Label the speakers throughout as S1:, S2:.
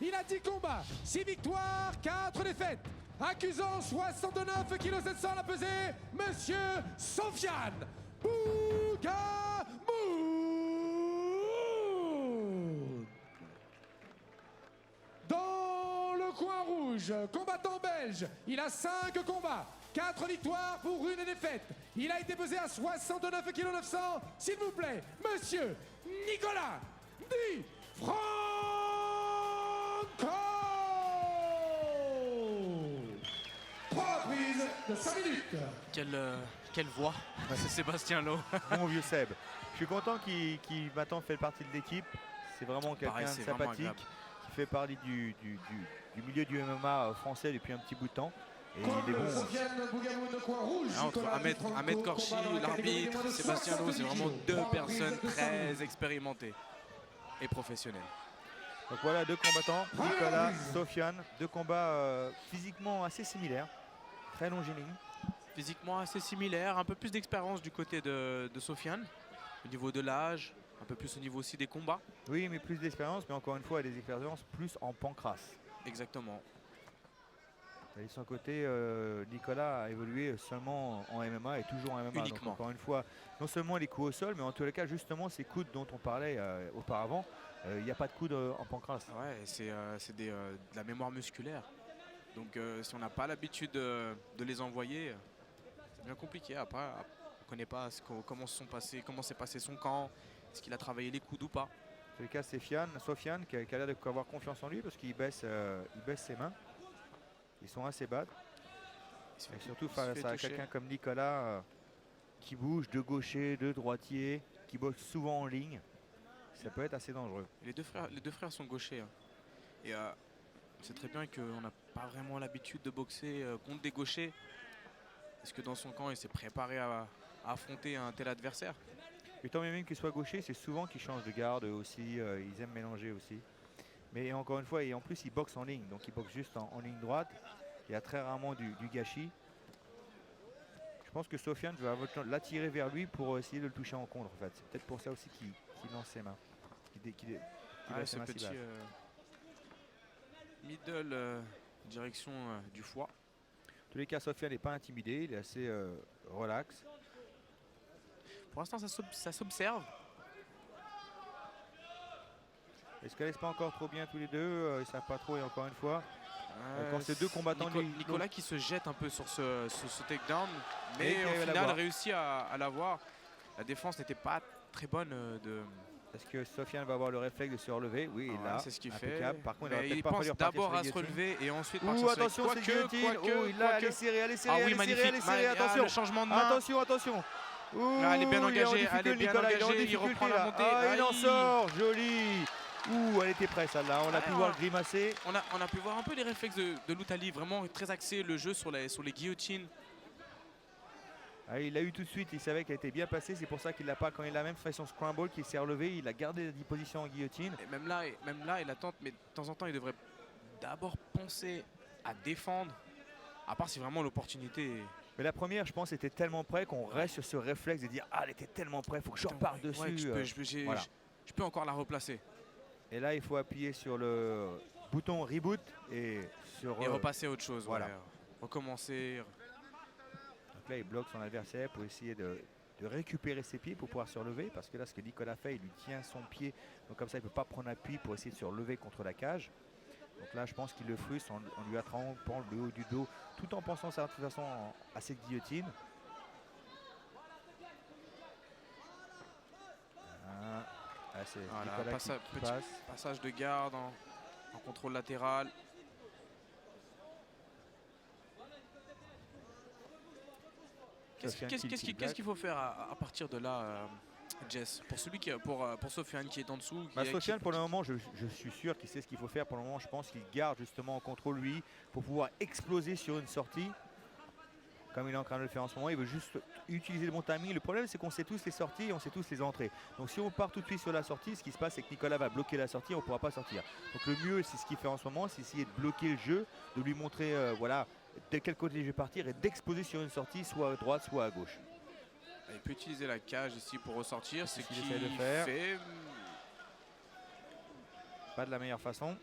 S1: Il a 10 combats, 6 victoires, 4 défaites. Accusant 69 kg 700 la pesée, Monsieur Sofiane Bougamoun. Dans le coin rouge, combattant belge, il a 5 combats, 4 victoires pour une défaite. Il a été pesé à 69 kg 900, s'il vous plaît, Monsieur Nicolas Di Franco. Reprise de 5 minutes.
S2: Quelle voix, c'est Sébastien Lowe.
S3: Mon vieux Seb. Je suis content qu'il maintenant fait partie de l'équipe. C'est vraiment quelqu'un de sympathique qui fait partie du milieu du MMA français depuis un petit bout de temps. Et il est bon.
S2: Entre Ahmed Korchi, l'arbitre, Sébastien Lowe, c'est vraiment deux personnes très expérimentées et professionnelles.
S3: Donc voilà, deux combattants, Nicolas, Sofiane, deux combats physiquement assez similaires, très longiligne.
S2: Physiquement assez similaire, un peu plus d'expérience du côté de Sofiane, au niveau de l'âge, un peu plus au niveau aussi des combats.
S3: Oui, mais plus d'expérience, mais encore une fois, des expériences plus en pancrace.
S2: Exactement.
S3: Et de son côté, Nicolas a évolué seulement en MMA et toujours en MMA.
S2: Uniquement.
S3: Donc, encore une fois, non seulement les coups au sol, mais en tous les cas, justement, ces coudes dont on parlait auparavant, il n'y a pas de coudes en pancrace.
S2: Ouais, c'est de la mémoire musculaire. Donc si on n'a pas l'habitude de les envoyer, c'est bien compliqué. Après, on ne connaît pas comment s'est passé son camp, est-ce qu'il a travaillé les coudes ou pas.
S3: En tous les cas, c'est Sofiane qui a l'air d'avoir confiance en lui parce qu'il baisse ses mains. Ils sont assez bas. Et surtout face à quelqu'un comme Nicolas qui bouge de gaucher, de droitier, qui boxe souvent en ligne. Ça peut être assez dangereux.
S2: Les deux frères sont gauchers. Hein. Et c'est très bien qu'on n'a pas vraiment l'habitude de boxer contre des gauchers. Est-ce que dans son camp, il s'est préparé à affronter un tel adversaire?
S3: Et tant même qu'il soit gaucher, c'est souvent qu'ils changent de garde aussi. Ils aiment mélanger aussi. Mais encore une fois, et en plus, il boxe en ligne. Donc il boxe juste en ligne droite. Il y a très rarement du gâchis. Je pense que Sofiane va l'attirer vers lui pour essayer de le toucher en contre. En fait. C'est peut-être pour ça aussi qu'il lance ses mains.
S2: Ce petit middle direction du foie.
S3: En tous les cas, Sofiane n'est pas intimidé. Il est assez relax.
S2: Pour l'instant, ça s'observe.
S3: Ils ne se connaissent pas encore trop bien tous les deux. Ils ne savent pas trop, et encore une fois. Quand ces deux combattants...
S2: Nicolas qui se jette un peu sur ce takedown, mais au final réussit à l'avoir. La défense n'était pas très bonne
S3: Est-ce que Sofiane va avoir le réflexe de se relever? Oui, là,
S2: c'est ce qu'il fait.
S3: Par contre,
S2: il pense d'abord à se relever et ensuite
S3: partir sur attention, c'est guillotine. Elle est serrée, attention.
S2: Le changement de main.
S3: Attention.
S2: Là, elle est bien engagée, il reprend la montée.
S3: Il en sort, joli. Elle était prête celle-là, on a pu voir grimacer.
S2: On a pu voir un peu les réflexes de Loutali, vraiment très axé le jeu sur les guillotines.
S3: Il l'a eu tout de suite, il savait qu'elle était bien placée, c'est pour ça qu'il l'a pas, quand il a même fait son scramble, qu'il s'est relevé, il a gardé la position en guillotine.
S2: Et même là, il attend, mais de temps en temps, il devrait d'abord penser à défendre, à part si vraiment l'opportunité...
S3: Mais la première, je pense, était tellement près qu'on reste sur ce réflexe de dire « Ah, elle était tellement près, il faut que je reparte dessus.
S2: Ouais, je peux encore la replacer.
S3: Et là, il faut appuyer sur le bouton reboot et
S2: repasser à autre chose.
S3: Voilà.
S2: Ouais, recommencer.
S3: Donc là, il bloque son adversaire pour essayer de récupérer ses pieds pour pouvoir se relever. Parce que là, ce que Nicolas fait, il lui tient son pied. Donc comme ça, il ne peut pas prendre appui pour essayer de se relever contre la cage. Donc là, je pense qu'il le frustre en lui attrapant le haut du dos, tout en pensant de toute façon à cette guillotine.
S2: Voilà, passage de garde en contrôle latéral. Qu'est-ce qu'il faut faire à partir de là, Jess, pour Sofiane qui est en dessous?
S3: Sofiane, pour le moment, je suis sûr qu'il sait ce qu'il faut faire. Pour le moment, je pense qu'il garde justement en contrôle lui pour pouvoir exploser sur une sortie. Comme il est en train de le faire en ce moment, il veut juste utiliser le bon timing. Le problème, c'est qu'on sait tous les sorties et on sait tous les entrées. Donc si on part tout de suite sur la sortie, ce qui se passe, c'est que Nicolas va bloquer la sortie et on ne pourra pas sortir. Donc le mieux, c'est ce qu'il fait en ce moment, c'est essayer de bloquer le jeu, de lui montrer voilà, de quel côté je vais partir et d'exposer sur une sortie, soit à droite, soit à gauche.
S2: Il peut utiliser la cage ici pour ressortir, c'est ce qu'il
S3: essaie de faire.
S2: Fait.
S3: Pas de la meilleure façon.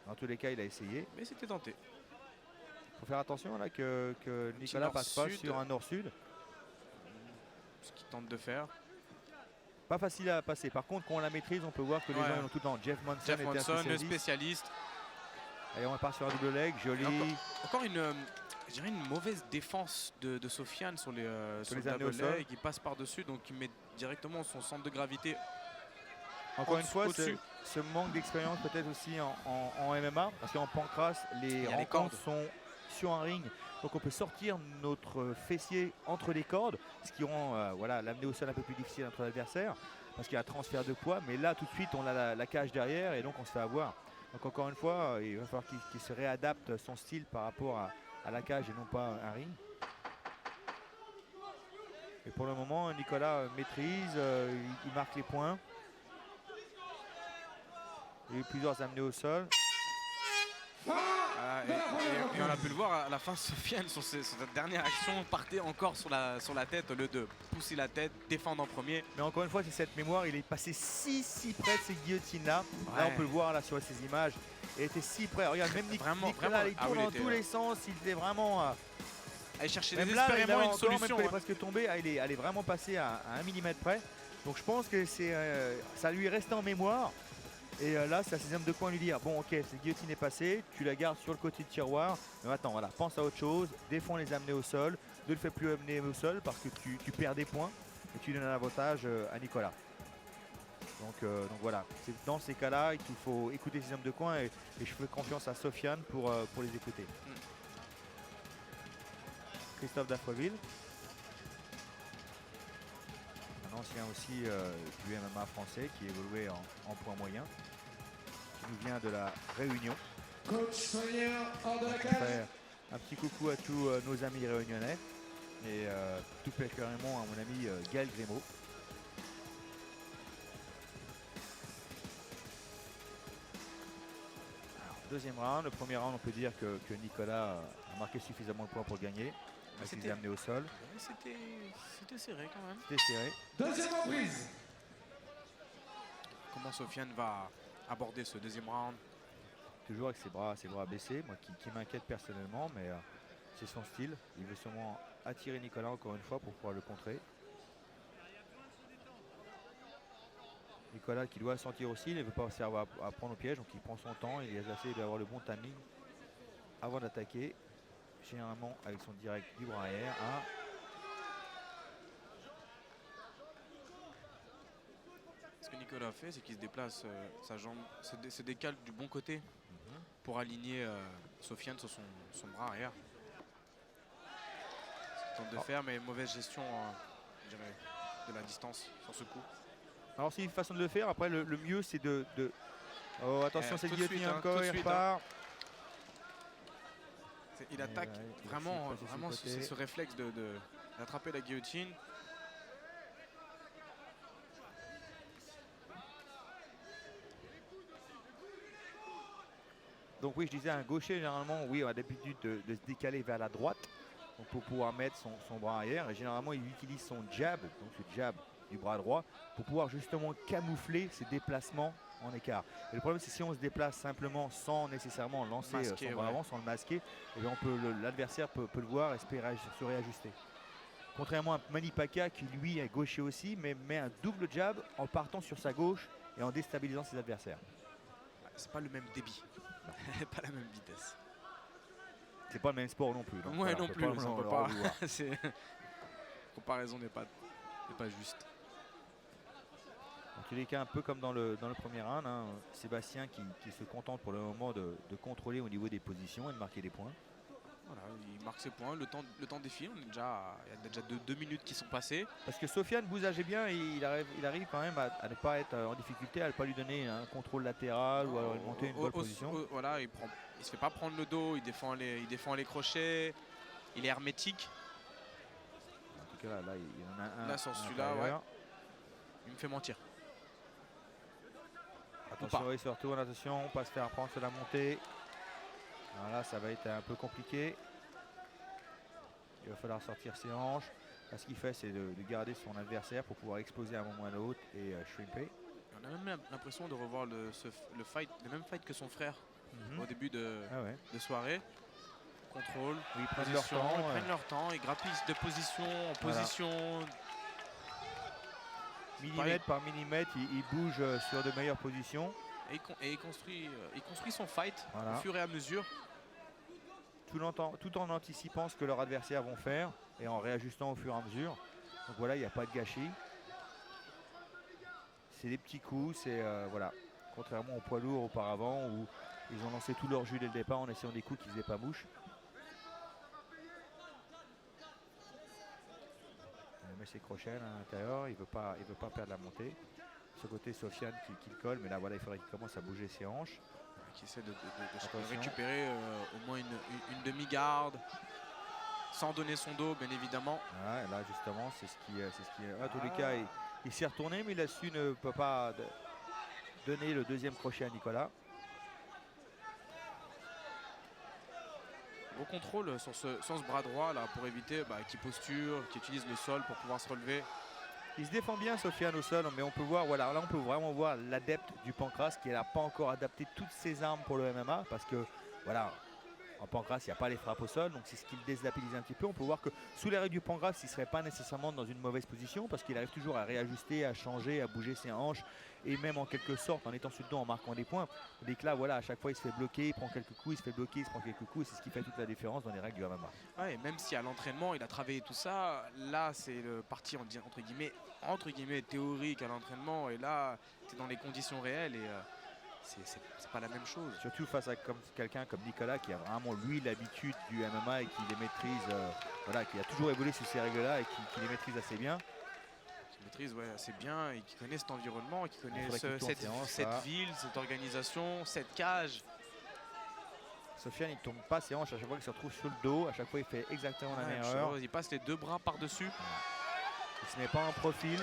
S3: Dans tous les cas, il a essayé.
S2: Mais c'était tenté.
S3: Il faut faire attention là que Nicolas passe pas
S2: nord-sud.
S3: sur un nord-sud.
S2: Ce qu'il tente de faire.
S3: Pas facile à passer. Par contre, quand on la maîtrise, on peut voir que les
S2: Ouais.
S3: gens ils ont tout le temps. Jeff Monson
S2: Jeff
S3: était un
S2: Monson, le
S3: spécialiste.
S2: spécialiste.
S3: Allez, on part sur un double leg, joli.
S2: Encore une, je dirais une mauvaise défense de Sofiane sur les, sur
S3: les
S2: le
S3: amener au
S2: double
S3: sol.
S2: leg. Il passe par-dessus, donc il met directement son centre de gravité.
S3: Encore une fois,
S2: au-dessus.
S3: ce manque d'expérience peut-être aussi en MMA, parce qu'en pancrace, les
S2: y a les
S3: rencontres
S2: cordes.
S3: sont sur un ring. Donc on peut sortir notre fessier entre les cordes, ce qui rend voilà, l'amener au sol un peu plus difficile entre l'adversaire, parce qu'il y a un transfert de poids. Mais là, tout de suite, on a la cage derrière et donc on se fait avoir. Donc encore une fois, il va falloir qu'il se réadapte son style par rapport à la cage et non pas un ring. Et pour le moment, Nicolas maîtrise, il marque les points. Il y a eu plusieurs amenés au sol.
S2: Et on a pu le voir à la fin, Sofiane, sur cette dernière action, partait encore sur la tête au lieu de pousser la tête, défendre en premier.
S3: Mais encore une fois, c'est cette mémoire, il est passé si près de ces guillotines-là. Là, on peut le voir là, sur ces images. Il était si près. Regarde, même Nicolas, il tourne dans tous les sens. Il était vraiment...
S2: Aller chercher
S3: même là,
S2: désespérément une
S3: même
S2: solution.
S3: qu'il est presque tombé, elle est vraiment passée à 1 mm près. Donc je pense que ça lui est resté en mémoire. Et là, c'est à ses hommes de coin lui dire, bon ok, cette guillotine est passée, tu la gardes sur le côté de tiroir. Mais maintenant, voilà, pense à autre chose, défends les amener au sol. Ne le fais plus amener au sol parce que tu perds des points et tu donnes un avantage à Nicolas. Donc voilà, c'est dans ces cas-là qu'il faut écouter ses hommes de coin et je fais confiance à Sofiane pour les écouter. Christophe Dafreville, un ancien aussi du MMA français qui évoluait en poids moyen, qui nous vient de la Réunion.
S1: Coach Soyer hors de la
S3: On
S1: cage.
S3: fait un petit coucou à tous nos amis réunionnais et tout particulièrement à mon ami Gaël Grémaud. Alors, deuxième round, le premier round on peut dire que Nicolas a marqué suffisamment de points pour gagner. Il s'est amené au sol.
S2: C'était serré quand même.
S3: C'était serré.
S1: Deuxième reprise.
S2: Comment Sofiane va aborder ce deuxième round?
S3: Toujours avec ses bras baissés, moi qui m'inquiète personnellement, mais c'est son style. Il veut sûrement attirer Nicolas encore une fois pour pouvoir le contrer. Nicolas qui doit sentir aussi, il ne veut pas se faire à prendre au piège, donc il prend son temps, il essaie d'avoir le bon timing avant d'attaquer. Généralement avec son direct du bras arrière.
S2: Ce que Nicolas fait, c'est qu'il se déplace, sa jambe se décale du bon côté pour aligner Sofiane sur son bras arrière. Il tente de faire, mais mauvaise gestion je dirais, de la distance sur ce coup.
S3: Alors c'est une façon de le faire, après le mieux c'est de... Oh attention, cette guillotine encore, il repart.
S2: Il attaque vraiment c'est ce réflexe d'attraper la guillotine.
S3: Donc oui, je disais un gaucher généralement, oui, on a l'habitude de se décaler vers la droite donc pour pouvoir mettre son bras arrière. Et généralement, il utilise son jab, donc ce jab du bras droit, pour pouvoir justement camoufler ses déplacements en écart. Et le problème, c'est si on se déplace simplement sans nécessairement lancer son bras avant, sans le masquer, et bien l'adversaire peut le voir et se réajuster. Contrairement à Manny Pacquiao qui lui est gaucher aussi, mais met un double jab en partant sur sa gauche et en déstabilisant ses adversaires.
S2: C'est pas le même débit, pas la même vitesse.
S3: C'est pas le même sport non plus. Donc
S2: ouais,
S3: voilà,
S2: non plus, on peut pas. La comparaison n'est pas juste.
S3: En tous les cas, un peu comme dans le premier round, hein, Sébastien qui se contente pour le moment de contrôler au niveau des positions et de marquer des points.
S2: Voilà, il marque ses points, le temps défile, il y a déjà 2 minutes qui sont passées.
S3: Parce que Sofiane bougeait bien et il arrive quand même à ne pas être en difficulté, à ne pas lui donner un contrôle latéral ou à lui monter une bonne position.
S2: Voilà, il se fait pas prendre le dos, il défend les crochets, il est hermétique.
S3: En tout cas là il y en a un.
S2: Là sur celui-là, ouais. Il me fait mentir.
S3: Attention, il se retourne, attention, pas se faire prendre sur la montée. Voilà, ça va être un peu compliqué. Il va falloir sortir ses hanches. Là, ce qu'il fait, c'est de garder son adversaire pour pouvoir exploser à un moment ou à l'autre et shrimper.
S2: On a même l'impression de revoir le même fight que son frère au début
S3: Ah ouais.
S2: de soirée. Contrôle,
S3: Ils prennent leur
S2: position,
S3: temps.
S2: ils prennent leur temps, ils grappillent de position en
S3: Voilà.
S2: position.
S3: Millimètre par millimètre, il bouge sur de meilleures positions.
S2: Et il construit son fight
S3: Voilà.
S2: au fur et à mesure.
S3: Tout en anticipant ce que leurs adversaires vont faire et en réajustant au fur et à mesure. Donc voilà, il n'y a pas de gâchis. C'est des petits coups, c'est voilà. Contrairement au poids lourd auparavant où ils ont lancé tout leur jus dès le départ en essayant des coups qui ne faisaient pas mouche. Il met ses crochets à l'intérieur, il veut pas perdre la montée. Ce côté Sofiane qui le colle, mais là voilà, il faudrait qu'il commence à bouger ses hanches.
S2: Qui essaie de
S3: Attention.
S2: récupérer au moins une demi-garde sans donner son dos, bien évidemment.
S3: Voilà, et là justement, c'est ce qui à tous les cas, il s'est retourné, mais il a su ne peut pas donner le deuxième crochet à Nicolas.
S2: Au contrôle sur ce bras droit là pour éviter qu'il posture, qu'il utilise le sol pour pouvoir se relever.
S3: Il se défend bien Sofiane au sol, mais on peut voir, voilà, là on peut vraiment voir l'adepte du pancrace qui n'a pas encore adapté toutes ses armes pour le MMA parce que voilà, en pancrace il n'y a pas les frappes au sol, donc c'est ce qui le déstabilise un petit peu. On peut voir que sous les règles du pancrace il ne serait pas nécessairement dans une mauvaise position parce qu'il arrive toujours à réajuster, à changer, à bouger ses hanches et même en quelque sorte en étant sur le dos, en marquant des points. Dès que là, voilà, à chaque fois il se fait bloquer, il prend quelques coups, il se fait bloquer, il se prend quelques coups, et c'est ce qui fait toute la différence dans les règles du MMA.
S2: Ouais, et même si à l'entraînement il a travaillé tout ça, là c'est le parti entre guillemets théorique à l'entraînement et là c'est dans les conditions réelles et c'est pas la même chose.
S3: Surtout face à quelqu'un comme Nicolas qui a vraiment lui l'habitude du MMA et qui les maîtrise, voilà, qui a toujours évolué sur ces règles-là et qui les maîtrise assez bien.
S2: Qui maîtrise assez bien et qui connaît cet environnement, qui connaît cette ville, cette organisation, cette cage.
S3: Sofiane il ne tourne pas ses hanches à chaque fois qu'il se retrouve sur le dos, à chaque fois il fait exactement la même erreur.
S2: Il passe les deux bras par-dessus.
S3: Il se met pas en profil.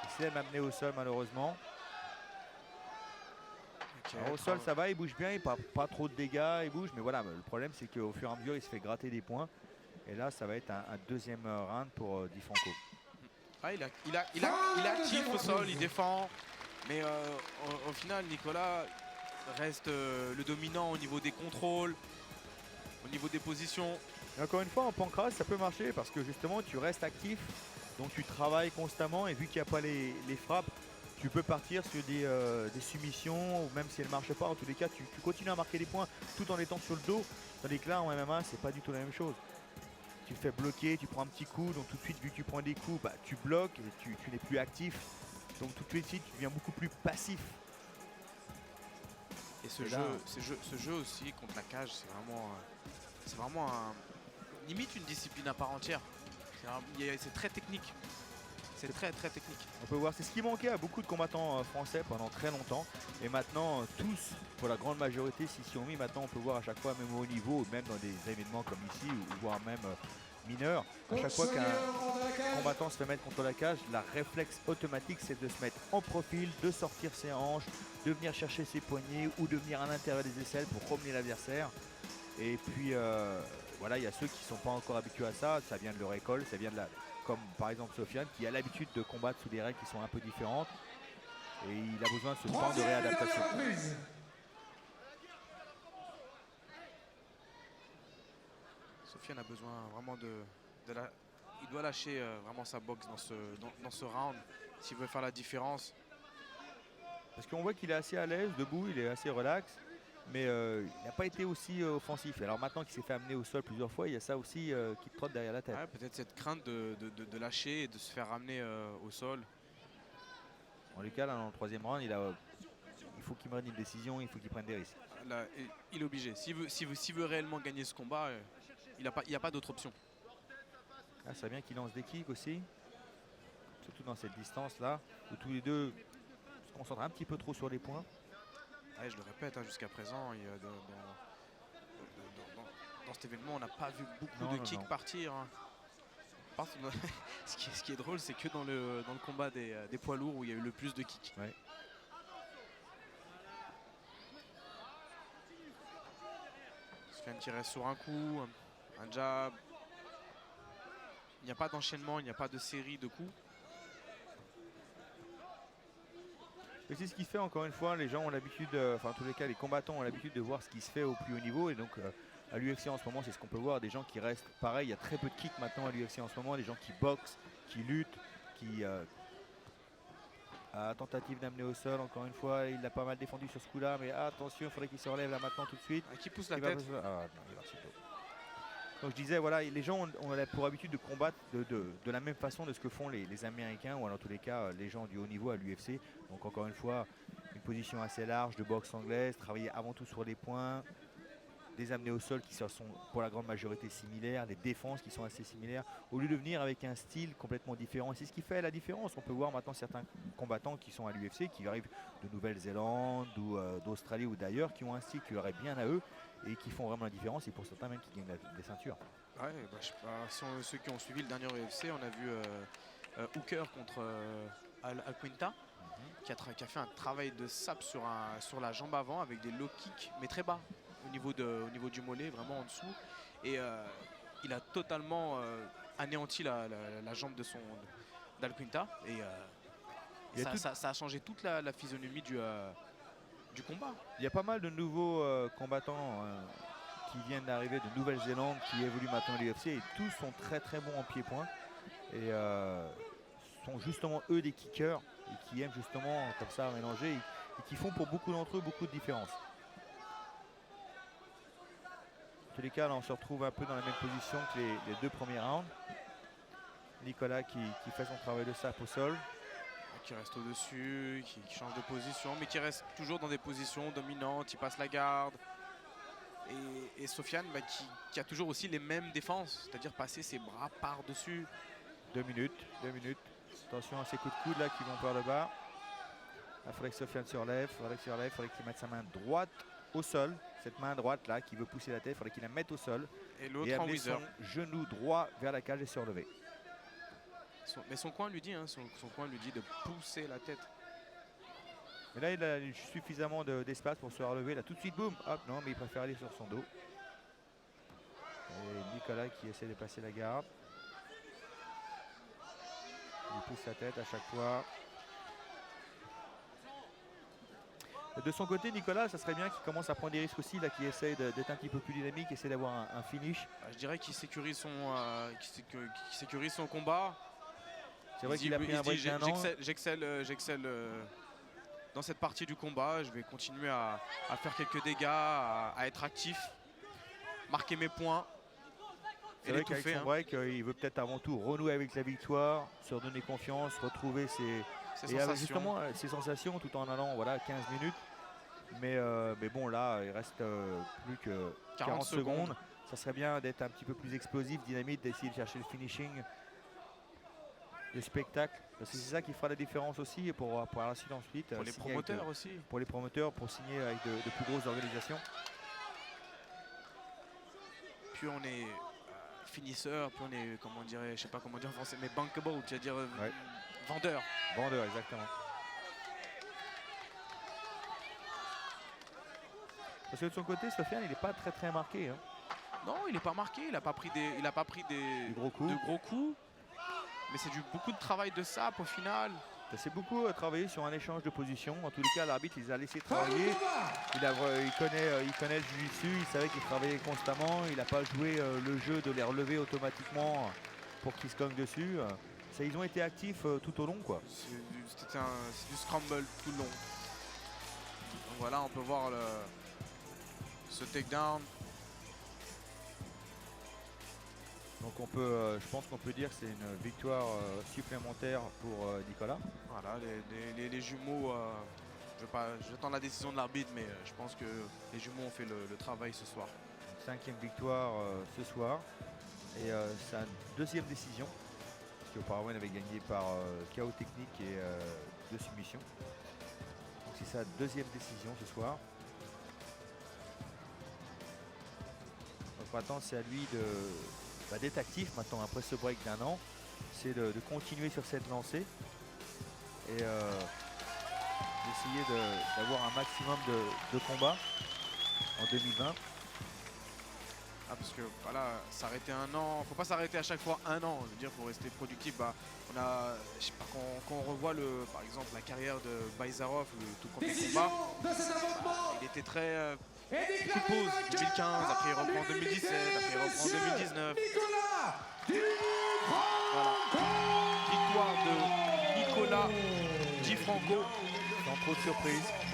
S3: Il se laisse amener au sol malheureusement. Alors, au sol ça va, il bouge bien, il pas trop de dégâts, il bouge, mais voilà, le problème c'est qu'au fur et à mesure il se fait gratter des points. Et là ça va être un deuxième round pour Di Franco.
S2: Ah, il actif au sol, il défend, mais au final Nicolas reste le dominant au niveau des contrôles, au niveau des positions.
S3: Et encore une fois en pancrace ça peut marcher parce que justement tu restes actif, donc tu travailles constamment et vu qu'il n'y a pas les frappes, tu peux partir sur des soumissions, ou même si elles ne marchent pas, en tous les cas tu continues à marquer des points tout en étant sur le dos, tandis que là en MMA c'est pas du tout la même chose. Tu te fais bloquer, tu prends un petit coup, donc tout de suite vu que tu prends des coups, tu bloques, et tu n'es plus actif, donc tout de suite tu deviens beaucoup plus passif.
S2: Et ce jeu aussi contre la cage, c'est vraiment limite une discipline à part entière. C'est très technique. C'est très technique.
S3: On peut voir, c'est ce qui manquait à beaucoup de combattants français pendant très longtemps. Et maintenant, tous, pour la grande majorité, s'y sont mis. Maintenant, on peut voir à chaque fois, même au haut niveau, même dans des événements comme ici, ou voire même mineurs, à chaque fois qu'un combattant se fait mettre contre la cage, la réflexe automatique, c'est de se mettre en profil, de sortir ses hanches, de venir chercher ses poignets ou de venir à l'intérieur des aisselles pour promener l'adversaire. Et puis, voilà, il y a ceux qui ne sont pas encore habitués à ça. Ça vient de leur école, ça vient de comme par exemple Sofiane qui a l'habitude de combattre sous des règles qui sont un peu différentes et il a besoin de ce temps de réadaptation.
S2: Sofiane a besoin vraiment il doit lâcher vraiment sa boxe dans ce round s'il veut faire la différence.
S3: Parce qu'on voit qu'il est assez à l'aise, debout, il est assez relax. Mais il n'a pas été aussi offensif. Alors maintenant qu'il s'est fait amener au sol plusieurs fois, il y a ça aussi qui trotte derrière la tête.
S2: Ouais, peut-être cette crainte de lâcher et de se faire ramener au sol.
S3: En tout cas, là, dans le troisième round, il faut qu'il prenne une décision, il faut qu'il prenne des risques.
S2: Là, il est obligé. S'il veut réellement gagner ce combat, il n'y a pas d'autre option.
S3: Ah, ça bien qu'il lance des kicks aussi. Surtout dans cette distance-là, où tous les deux se concentrent un petit peu trop sur les points.
S2: Ouais, je le répète, jusqu'à présent, dans cet événement, on n'a pas vu beaucoup de kicks partir. Ce qui est drôle, c'est que dans le combat des poids lourds où il y a eu le plus de kicks.
S3: Ouais.
S2: Sofiane qui reste sur un coup, un jab. Il n'y a pas d'enchaînement, il n'y a pas de série de coups.
S3: Et c'est ce qui se fait encore une fois, les gens ont l'habitude, enfin en tous les cas les combattants ont l'habitude de voir ce qui se fait au plus haut niveau et donc à l'UFC en ce moment c'est ce qu'on peut voir, des gens qui restent pareil, il y a très peu de kicks maintenant à l'UFC en ce moment, des gens qui boxent, qui luttent, qui tentative d'amener au sol encore une fois, il l'a pas mal défendu sur ce coup là mais attention il faudrait qu'il se relève là maintenant tout de suite.
S2: Qui pousse la
S3: Il va
S2: tête.
S3: pas- ah, non, il va aussitôt. Donc je disais, voilà, les gens ont pour habitude de combattre de la même façon de ce que font les Américains ou alors en tous les cas les gens du haut niveau à l'UFC. Donc encore une fois, une position assez large de boxe anglaise, travailler avant tout sur les points, des amenés au sol qui sont pour la grande majorité similaires, des défenses qui sont assez similaires, au lieu de venir avec un style complètement différent. Et c'est ce qui fait la différence. On peut voir maintenant certains combattants qui sont à l'UFC, qui arrivent de Nouvelle-Zélande ou d'Australie ou d'ailleurs, qui ont un style qui leur est bien à eux et qui font vraiment la différence et pour certains même qui gagnent des ceintures.
S2: Ouais, bah, je sais pas, ceux qui ont suivi le dernier UFC, on a vu Hooker contre Alquinta, qui a fait un travail de sape sur la jambe avant avec des low kicks, mais très bas au niveau du mollet, vraiment en dessous. Et il a totalement anéanti la jambe d'Alquinta. Et ça a changé toute la physionomie du combat.
S3: Il y a pas mal de nouveaux combattants qui viennent d'arriver de Nouvelle-Zélande, qui évoluent maintenant à l'UFC et tous sont très très bons en pied-point et sont justement eux des kickers et qui aiment justement comme ça mélanger et qui font pour beaucoup d'entre eux beaucoup de différence. En tous les cas là on se retrouve un peu dans la même position que les deux premiers rounds. Nicolas qui fait son travail de sape au sol.
S2: Qui reste au-dessus, qui change de position, mais qui reste toujours dans des positions dominantes, il passe la garde. Et Sofiane qui a toujours aussi les mêmes défenses, c'est-à-dire passer ses bras par-dessus.
S3: 2 minutes. Attention à ces coups de coude là qui vont par le bas. Il faudrait que Sofiane se relève, il faudrait qu'il mette sa main droite au sol. Cette main droite là qui veut pousser la tête, il faudrait qu'il la mette au sol.
S2: Et l'autre
S3: et
S2: en
S3: amener
S2: whizzer.
S3: son genou droit vers la cage et se relever.
S2: Mais son coin lui dit, son coin lui dit de pousser la tête.
S3: Mais là il a suffisamment d'espace pour se relever. Là tout de suite boum, hop non mais il préfère aller sur son dos. Et Nicolas qui essaie de passer la garde. Il pousse sa tête à chaque fois. De son côté, Nicolas, ça serait bien qu'il commence à prendre des risques aussi, là, qu'il essaye d'être un petit peu plus dynamique, essaie d'avoir un finish.
S2: Je dirais qu'il sécurise son combat.
S3: C'est vrai qu'il a pris un break d'un an.
S2: J'excelle dans cette partie du combat. Je vais continuer à faire quelques dégâts, à être actif, marquer mes points.
S3: C'est vrai qu'avec son break, il veut peut-être avant tout renouer avec la victoire, se redonner confiance, retrouver ses sensations tout en allant 15 minutes. Mais bon là il reste plus que 40 secondes. Ça serait bien d'être un petit peu plus explosif, dynamique, d'essayer de chercher le finishing, le spectacle. Parce que c'est ça qui fera la différence aussi pour la suite ensuite.
S2: Pour les promoteurs aussi.
S3: Pour les promoteurs, pour signer avec de plus grosses organisations.
S2: Puis on est finisseur, puis on est, comment on dirait, je sais pas comment dire en français, mais bankable, c'est-à-dire vendeur.
S3: Vendeur, exactement. Parce que de son côté, Sofiane, il n'est pas très très marqué. Hein.
S2: Non, il n'est pas marqué, il n'a pas pris des
S3: gros coups.
S2: Mais c'est beaucoup de travail de sape au final.
S3: C'est beaucoup travaillé sur un échange de position. En tous les cas, l'arbitre les a laissé travailler. Il connaît le jiu-jitsu, il savait qu'il travaillait constamment. Il n'a pas joué le jeu de les relever automatiquement pour qu'ils se cognent dessus. Ils ont été actifs tout au long.
S2: C'est du scramble tout le long. Donc voilà, on peut voir ce takedown.
S3: Donc je pense qu'on peut dire que c'est une victoire supplémentaire pour Nicolas.
S2: Voilà, les jumeaux, j'attends la décision de l'arbitre, mais je pense que les jumeaux ont fait le travail ce soir.
S3: 5e victoire ce soir. Et sa 2e décision. Parce qu'auparavant il avait gagné par KO technique et 2 submissions. Donc c'est sa 2e décision ce soir. Donc maintenant c'est à lui d'être actif maintenant après ce break d'un an, c'est de continuer sur cette lancée et d'essayer d'avoir un maximum de combats en 2020.
S2: parce que voilà, s'arrêter un an, faut pas s'arrêter à chaque fois un an. Je veux dire, faut rester productif. Bah, on a, je sais pas, quand on revoit par exemple la carrière de Baizarov, le tout premier combat,
S1: de cet affrontement
S2: il était très
S1: est
S2: coup de
S1: déclaré
S2: pause, 2015, après il reprend en 2017, après il reprend en 2019.
S1: Nicolas
S2: Voilà. Victoire de Nicolas Di Franco.
S3: Sans trop de surprise.